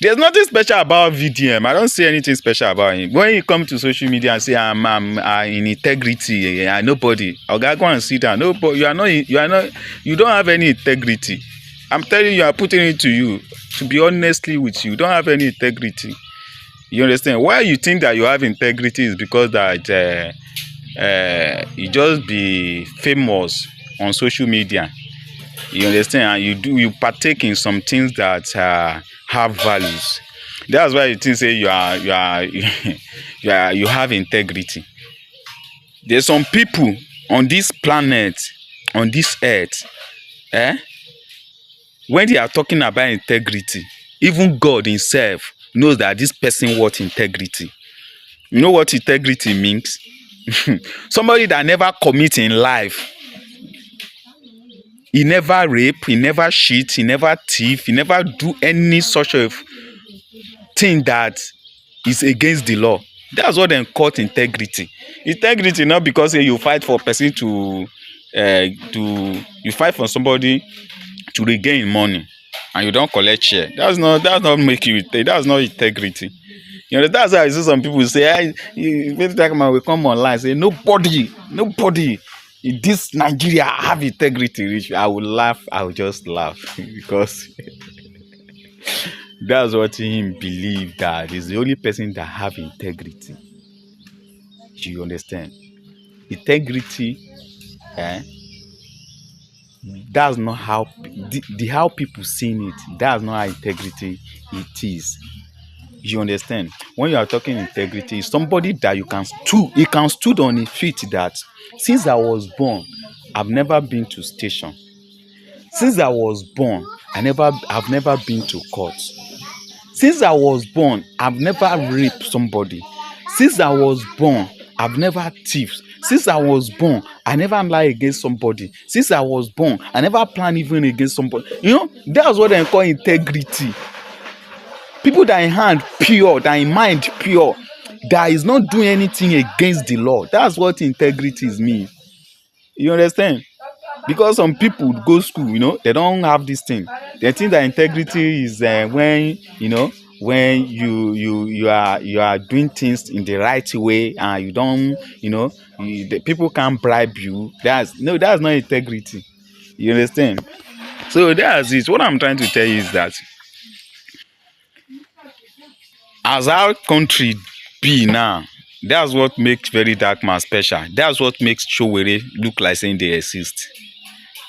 There's nothing special about VDM. I don't see anything special about him. When you come to social media and say I'm in integrity, nobody. Okay, go and sit down. Nobody. You don't have any integrity. I'm telling you, I'm putting it to you. To be honestly with you, don't have any integrity. You understand? Why you think that you have integrity is because that you just be famous on social media. You understand? And you partake in some things that have values. That's why you think say you have integrity. There's some people on this planet, on this earth, when they are talking about integrity, even God himself knows that this person wants integrity. You know what integrity means? Somebody that never commit in life. He never rape, he never cheat, he never thief, he never do any such of thing that is against the law. That's what they call integrity. Integrity not because you fight for a person you fight for somebody to regain money and you don't collect share. That's not make you. That's not integrity. You know, that's why I see some people say, man will come online say nobody in this Nigeria have integrity. I will laugh. I will just laugh because that's what him believe that is the only person that have integrity. Do you understand? Integrity, that's not how how people seeing it. That's not how integrity it is. You understand? When you are talking integrity, somebody that you can stood on his feet that since I was born, I've never been to station. Since I was born, I've never been to court. Since I was born, I've never raped somebody. Since I was born, I've never thieved. Since I was born, I never lie against somebody. Since I was born, I never plan even against somebody. You know, that's what they call integrity. People that in hand pure, that in mind pure, that is not doing anything against the law. That's what integrity means. You understand? Because some people go school, you know, they don't have this thing. They think that integrity is when you are doing things in the right way and you don't, the people can't bribe you. That's not integrity. You understand? So that's it. What I'm trying to tell you is that as our country be now, that's what makes Very Dark Man special. That's what makes Chowere look like saying they exist.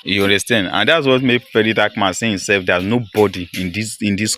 You understand? And that's what makes Very Dark Man say himself there's nobody in this